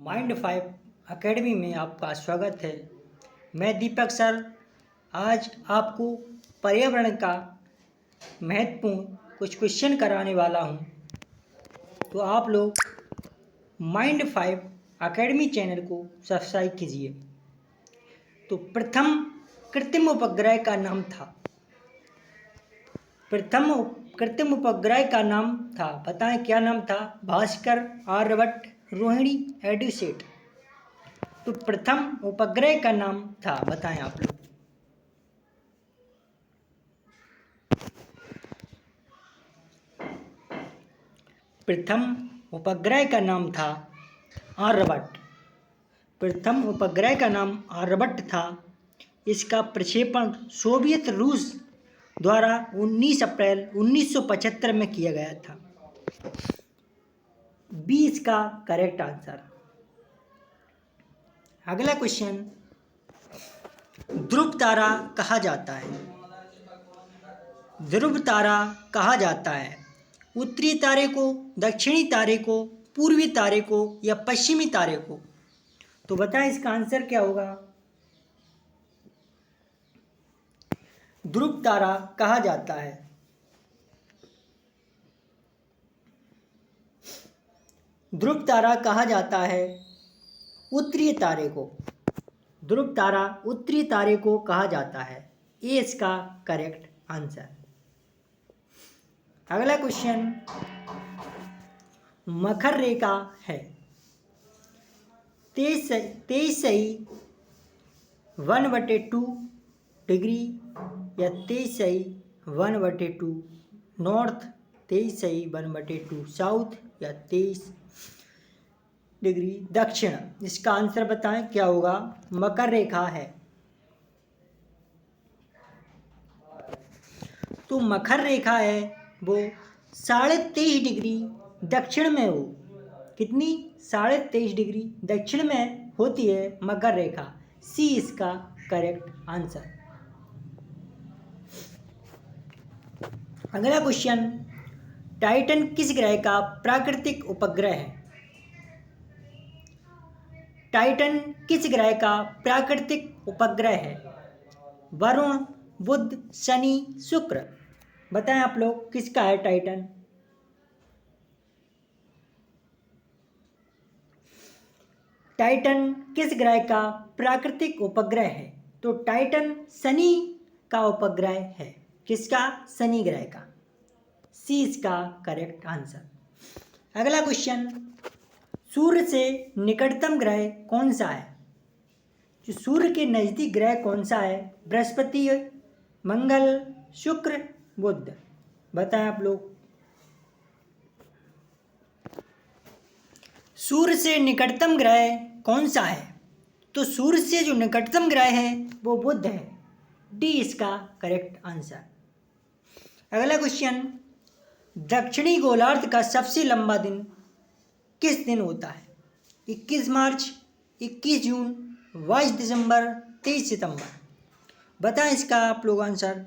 Mind 5 academy में आपका स्वागत है। मैं दीपक सर आज आपको पर्यावरण का महत्वपूर्ण कुछ क्वेश्चन कराने वाला हूं। तो आप लोग माइंड 5 एकेडमी चैनल को सब्सक्राइब कीजिए। तो प्रथम कृत्रिम उपग्रह का नाम था बताएं क्या नाम था? भास्कर, आर्यभट्ट, रोहिणी, एड्यूसेट। तो प्रथम उपग्रह का नाम था, बताएं आप लोग। प्रथम उपग्रह का नाम था आर्यभट्ट। प्रथम उपग्रह का नाम आर्यभट्ट था। इसका प्रक्षेपण सोवियत रूस द्वारा 19 अप्रैल 1975 में किया गया था। 20 का करेक्ट आंसर। अगला क्वेश्चन, ध्रुव तारा कहा जाता है? ध्रुव तारा कहा जाता है उत्तरी तारे को, दक्षिणी तारे को, पूर्वी तारे को या पश्चिमी तारे को? तो बताएं इसका आंसर क्या होगा? ध्रुव तारा कहा जाता है उत्तरी तारे को। ध्रुव तारा उत्तरी तारे को कहा जाता है। ये इसका करेक्ट आंसर। अगला क्वेश्चन, मकर रेखा है 23 सही 1/2 डिग्री या 23 सही 1/2 नॉर्थ, 23 सही 1/2 साउथ या 23 डिग्री दक्षिण? इसका आंसर बताएं क्या होगा? मकर रेखा है। तो मकर रेखा है वो 23.5 डिग्री दक्षिण में हो। कितनी? 23.5 डिग्री दक्षिण में होती है मकर रेखा। सी इसका करेक्ट आंसर। अगला क्वेश्चन, टाइटन किस ग्रह का प्राकृतिक उपग्रह है? टाइटन किस ग्रह का प्राकृतिक उपग्रह है? वरुण, बुध, शनि, शुक्र? बताएं आप लोग किसका है टाइटन? टाइटन किस ग्रह का प्राकृतिक उपग्रह है? तो टाइटन शनि का उपग्रह है। किसका? शनि ग्रह का। सी इसका करेक्ट आंसर। अगला क्वेश्चन, सूर्य से निकटतम ग्रह कौन सा है? जो सूर्य के नज़दीक ग्रह कौन सा है? बृहस्पति, मंगल, शुक्र, बुध? बताएं आप लोग। सूर्य से निकटतम ग्रह कौन सा है? तो सूर्य से जो निकटतम ग्रह है वो बुध है। डी इसका करेक्ट आंसर। अगला क्वेश्चन, दक्षिणी गोलार्ध का सबसे लंबा दिन किस दिन होता है? 21 मार्च, 21 जून, 22 दिसंबर, 23 सितंबर? बताएं इसका आप लोग आंसर।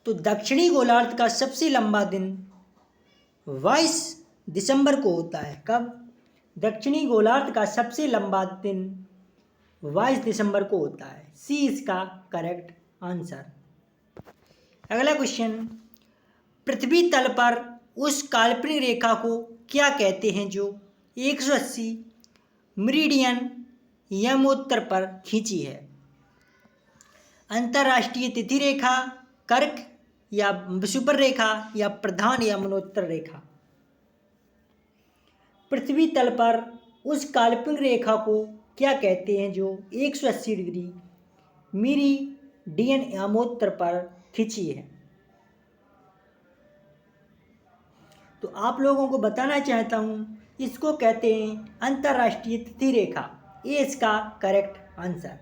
तो दक्षिणी गोलार्ध का सबसे लंबा दिन 22 दिसंबर को होता है। कब? दक्षिणी गोलार्ध का सबसे लंबा दिन 22 दिसंबर को होता है। सी इसका करेक्ट आंसर। अगला क्वेश्चन, पृथ्वी तल पर उस काल्पनिक रेखा को क्या कहते हैं जो 180 मेरिडियन यमोत्तर पर खींची है? अंतर्राष्ट्रीय तिथि रेखा, कर्क या विषुवर रेखा या प्रधान यमुनोत्तर रेखा? पृथ्वी तल पर उस काल्पनिक रेखा को क्या कहते हैं जो 180 डिग्री मेरिडियन यमोत्तर पर खींची है? तो आप लोगों को बताना चाहता हूं, इसको कहते हैं अंतर्राष्ट्रीय तिथि रेखा। ये इसका करेक्ट आंसर।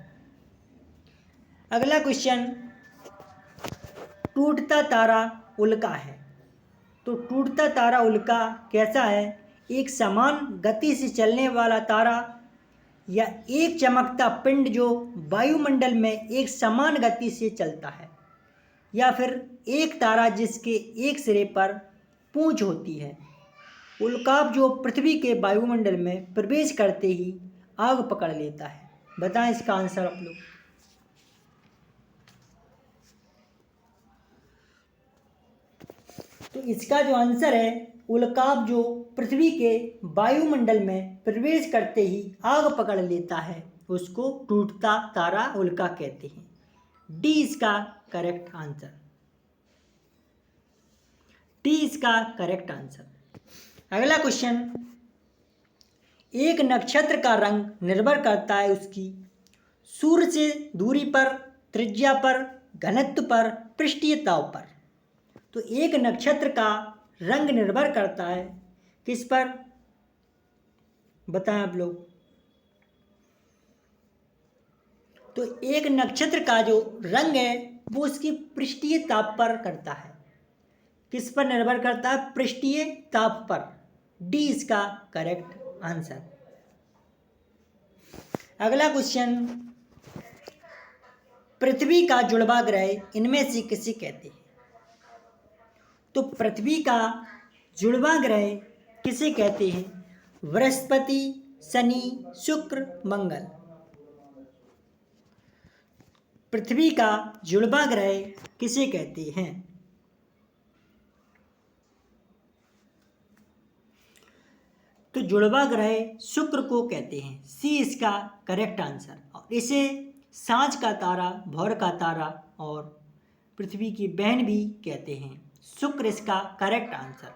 अगला क्वेश्चन, टूटता तारा उल्का है। तो टूटता तारा उल्का कैसा है? एक समान गति से चलने वाला तारा या एक चमकता पिंड जो वायुमंडल में एक समान गति से चलता है? या फिर एक तारा जिसके एक सिरे पर पूंछ होती है। उल्काप जो पृथ्वी के वायुमंडल में प्रवेश करते ही आग पकड़ लेता है। बताएं इसका आंसर आप लोग। तो इसका जो आंसर है, उल्काप जो पृथ्वी के वायुमंडल में प्रवेश करते ही आग पकड़ लेता है उसको टूटता तारा उल्का कहते हैं। डी इसका करेक्ट आंसर। डी इसका करेक्ट आंसर। अगला क्वेश्चन, एक नक्षत्र का रंग निर्भर करता है उसकी सूर्य से दूरी पर, त्रिज्या पर, घनत्व पर, पृष्ठीय ताप पर। तो एक नक्षत्र का रंग निर्भर करता है किस पर, बताएं आप लोग। तो एक नक्षत्र का जो रंग है वो उसकी पृष्ठीय ताप पर करता है। किस पर निर्भर करता है? पृष्ठीय ताप पर। डी इसका करेक्ट आंसर। अगला क्वेश्चन, पृथ्वी का जुड़वा ग्रह इनमें से किसे कहते हैं? तो पृथ्वी का जुड़वा ग्रह किसे कहते हैं? बृहस्पति, शनि, शुक्र, मंगल। पृथ्वी का जुड़वा ग्रह किसे कहते हैं? तो जुड़वा ग्रह शुक्र को कहते हैं। सी इसका करेक्ट आंसर। और इसे सांझ का तारा, भौर का तारा और पृथ्वी की बहन भी कहते हैं। शुक्र इसका करेक्ट आंसर।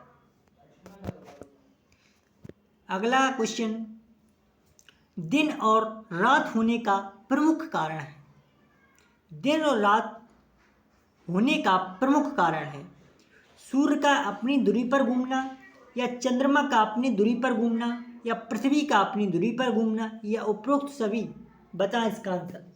अगला क्वेश्चन, दिन और रात होने का प्रमुख कारण है। दिन और रात होने का प्रमुख कारण है सूर्य का अपनी धुरी पर घूमना, या चंद्रमा का अपनी धुरी पर घूमना, या पृथ्वी का अपनी धुरी पर घूमना, या उपरोक्त सभी। बताएं इसका आंसर।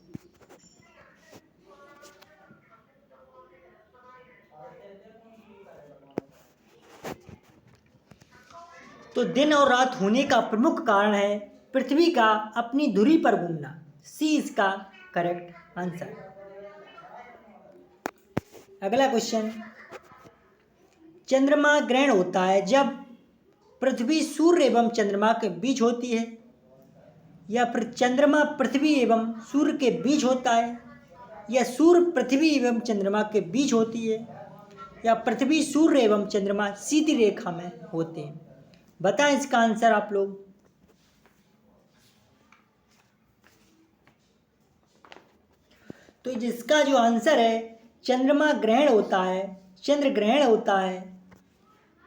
तो दिन और रात होने का प्रमुख कारण है पृथ्वी का अपनी धुरी पर घूमना। सी इसका करेक्ट आंसर। अगला क्वेश्चन, चंद्रमा ग्रहण होता है जब पृथ्वी सूर्य एवं चंद्रमा के बीच होती है, या फिर चंद्रमा पृथ्वी एवं सूर्य के बीच होता है, या सूर्य पृथ्वी एवं चंद्रमा के बीच होती है, या पृथ्वी सूर्य एवं चंद्रमा सीधी रेखा में होते हैं। बताएं इसका आंसर आप लोग। तो जिसका जो आंसर है, चंद्रमा ग्रहण होता है, चंद्र ग्रहण होता है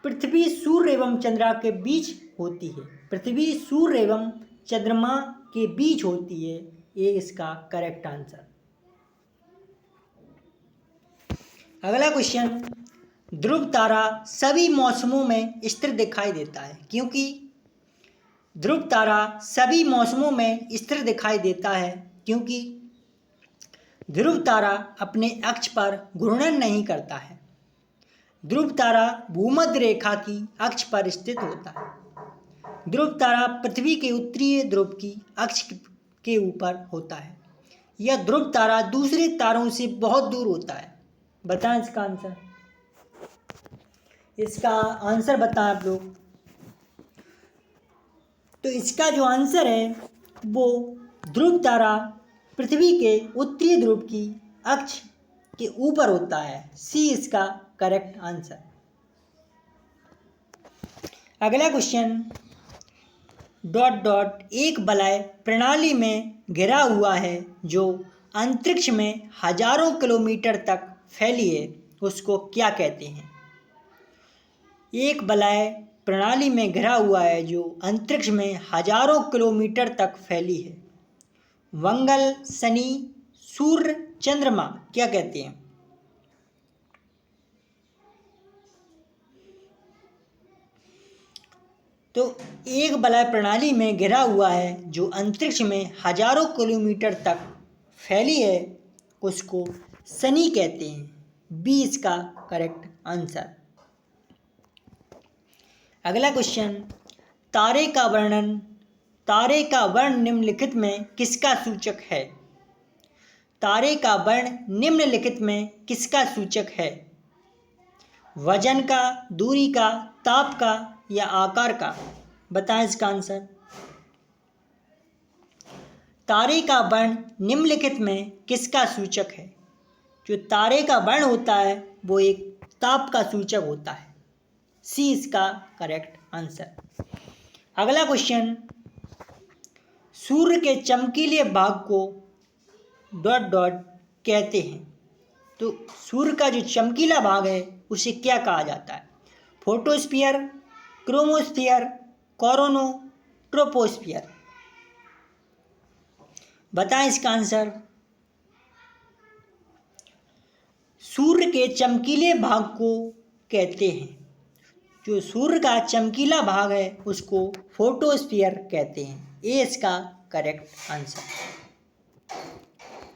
पृथ्वी सूर्य एवं चंद्रमा के बीच होती है। पृथ्वी सूर्य एवं चंद्रमा के बीच होती है। ये इसका करेक्ट आंसर। अगला क्वेश्चन, ध्रुव तारा सभी मौसमों में स्थिर दिखाई देता है क्योंकि ध्रुव तारा सभी मौसमों में स्थिर दिखाई देता है क्योंकि ध्रुव तारा अपने अक्ष पर घूर्णन नहीं करता है। ध्रुव तारा भूमध्य रेखा की अक्ष पर स्थित होता है। ध्रुव तारा पृथ्वी के उत्तरीय ध्रुव की अक्ष के ऊपर होता है। यह ध्रुव तारा दूसरे तारों से बहुत दूर होता है। बताएं इसका आंसर। इसका आंसर बताएं आप लोग। तो इसका जो आंसर है वो ध्रुव तारा पृथ्वी के उत्तरी ध्रुव की अक्ष के ऊपर होता है। सी इसका करेक्ट आंसर। अगला क्वेश्चन, डॉट डॉट एक वलय प्रणाली में घिरा हुआ है जो अंतरिक्ष में हजारों किलोमीटर तक फैली है, उसको क्या कहते हैं? एक वलय प्रणाली में घिरा हुआ है जो अंतरिक्ष में हजारों किलोमीटर तक फैली है। मंगल, शनि, सूर्य, चंद्रमा क्या कहते हैं? तो एक वलय प्रणाली में घिरा हुआ है जो अंतरिक्ष में हजारों किलोमीटर तक फैली है, उसको शनि कहते हैं। बी इसका करेक्ट आंसर। अगला क्वेश्चन, तारे का वर्ण निम्नलिखित में किसका सूचक है? तारे का वर्ण निम्नलिखित में किसका सूचक है? वजन का, दूरी का, ताप का या आकार का? बताएं इसका आंसर। तारे का वर्ण निम्नलिखित में किसका सूचक है? जो तारे का वर्ण होता है वो एक ताप का सूचक होता है। सी इसका करेक्ट आंसर। अगला क्वेश्चन, सूर्य के चमकीले भाग को डॉट डॉट कहते हैं। तो सूर्य का जो चमकीला भाग है उसे क्या कहा जाता है? Photosphere, chromosphere, corona, troposphere? बताएं इसका आंसर। सूर्य के चमकीले भाग को कहते हैं, जो सूर्य का चमकीला भाग है उसको फोटोस्फीयर कहते हैं। ए इसका करेक्ट आंसर।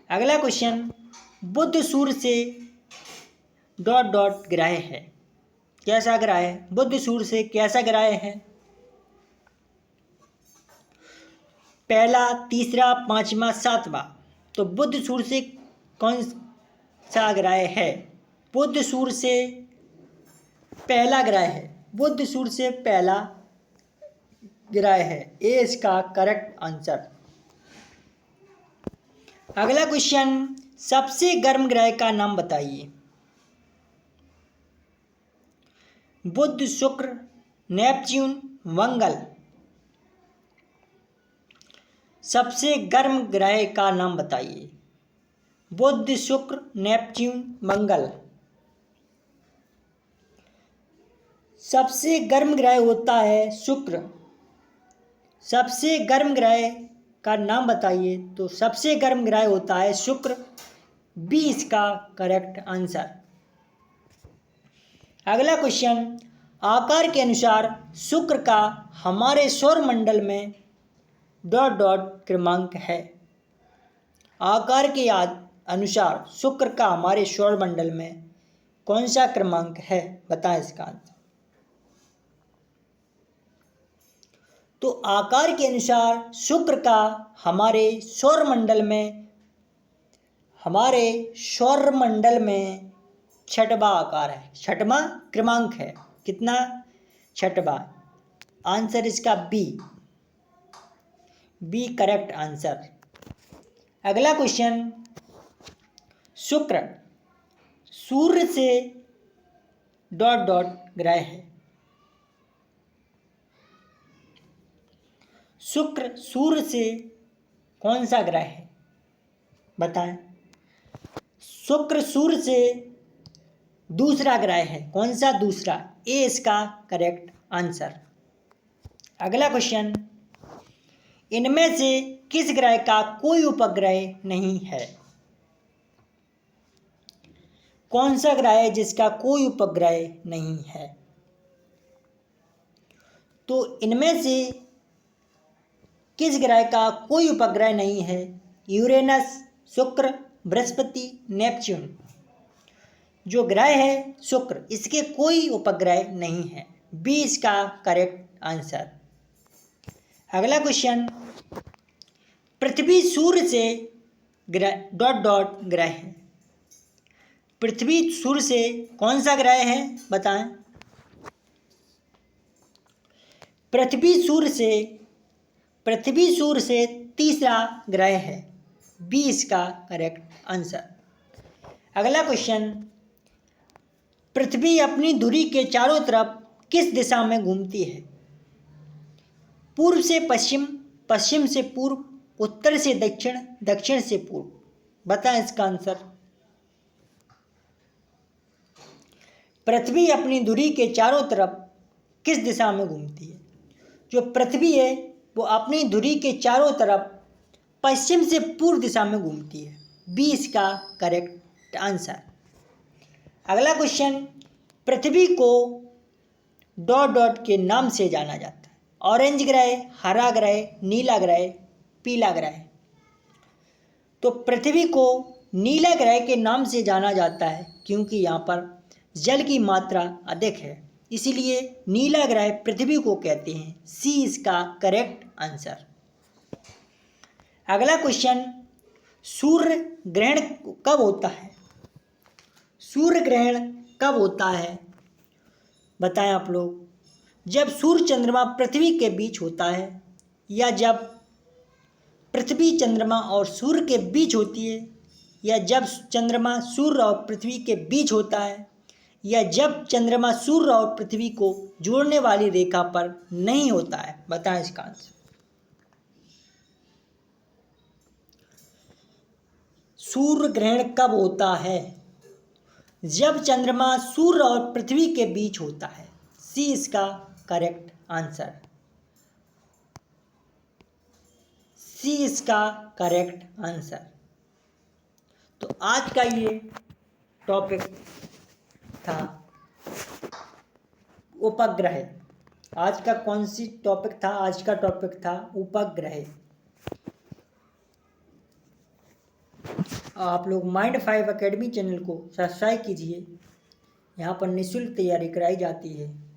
अगला क्वेश्चन, बुध सूर्य से डॉट डॉट ग्रह है। कैसा ग्रह है? बुध सूर्य से कैसा ग्रह है? पहला, तीसरा, पांचवा, सातवां? तो बुध सूर्य से कौन सा ग्रह है? बुध सूर्य से पहला ग्रह है। बुध सूर्य से पहला ग्रह है। ए इसका करेक्ट आंसर। अगला क्वेश्चन, सबसे गर्म ग्रह का नाम बताइए। बुध, शुक्र, नेपच्यून, मंगल? सबसे गर्म ग्रह का नाम बताइए। बुध, शुक्र, नेपच्यून, मंगल? सबसे गर्म ग्रह होता है शुक्र। सबसे गर्म ग्रह का नाम बताइए। तो सबसे गर्म ग्रह होता है शुक्र। बी इसका करेक्ट आंसर। अगला क्वेश्चन, आकार के अनुसार शुक्र का हमारे सौरमंडल में डॉट डॉट क्रमांक है। आकार के अनुसार शुक्र का हमारे सौरमंडल में कौन सा क्रमांक है? बताएं इसका आंसर। तो आकार के अनुसार शुक्र का हमारे सौरमंडल में छठवां आकार है, छठवां क्रमांक है। कितना? छठवां। आंसर इसका बी। B correct answer. अगला क्वेश्चन, शुक्र सूर्य से डॉट डॉट ग्रह है। शुक्र सूर्य से कौन सा ग्रह है? बताएं। शुक्र सूर्य से दूसरा ग्रह है। कौन सा? दूसरा। ए इसका करेक्ट आंसर। अगला क्वेश्चन, इनमें से किस ग्रह का कोई उपग्रह नहीं है? कौन सा ग्रह है जिसका कोई उपग्रह नहीं है? तो इनमें से किस ग्रह का कोई उपग्रह नहीं है? यूरेनस, शुक्र, बृहस्पति, नेपच्यून? जो ग्रह है शुक्र, इसके कोई उपग्रह नहीं है। बी इसका करेक्ट आंसर। अगला क्वेश्चन, पृथ्वी सूर्य से डॉट डॉट ग्रह है। पृथ्वी सूर्य से कौन सा ग्रह है? बताएं। पृथ्वी सूर्य से तीसरा ग्रह है। बी इसका करेक्ट आंसर। अगला क्वेश्चन, पृथ्वी अपनी धुरी के चारों तरफ किस दिशा में घूमती है? पूर्व से पश्चिम, पश्चिम से पूर्व, उत्तर से दक्षिण, दक्षिण से पूर्व? बताएं इसका आंसर। पृथ्वी अपनी धुरी के चारों तरफ किस दिशा में घूमती है? जो पृथ्वी है वो अपनी धुरी के चारों तरफ पश्चिम से पूर्व दिशा में घूमती है। बी इसका करेक्ट आंसर। अगला क्वेश्चन, पृथ्वी को डॉट डॉट के नाम से जाना जाता है। ऑरेंज ग्रह, हरा ग्रह, नीला ग्रह, पीला ग्रह? तो पृथ्वी को नीला ग्रह के नाम से जाना जाता है क्योंकि यहाँ पर जल की मात्रा अधिक है, इसलिए नीला ग्रह पृथ्वी को कहते हैं। सी इसका करेक्ट आंसर। अगला क्वेश्चन, सूर्य ग्रहण कब होता है? सूर्य ग्रहण कब होता है बताएं आप लोग। जब सूर्य चंद्रमा पृथ्वी के बीच होता है, या जब पृथ्वी चंद्रमा और सूर्य के बीच होती है, या जब चंद्रमा सूर्य और पृथ्वी के बीच होता है, या जब चंद्रमा सूर्य और पृथ्वी को जोड़ने वाली रेखा पर नहीं होता है। बताएं इसका आंसर। सूर्य ग्रहण कब होता है? जब चंद्रमा सूर्य और पृथ्वी के बीच होता है। सी इसका करेक्ट आंसर। सी इसका करेक्ट आंसर। तो आज का ये टॉपिक था उपग्रह। आज का कौन सी टॉपिक था? आज का टॉपिक था उपग्रह। आप लोग Mind5 एकेडमी चैनल को सब्सक्राइब कीजिए। यहाँ पर निःशुल्क तैयारी कराई जाती है।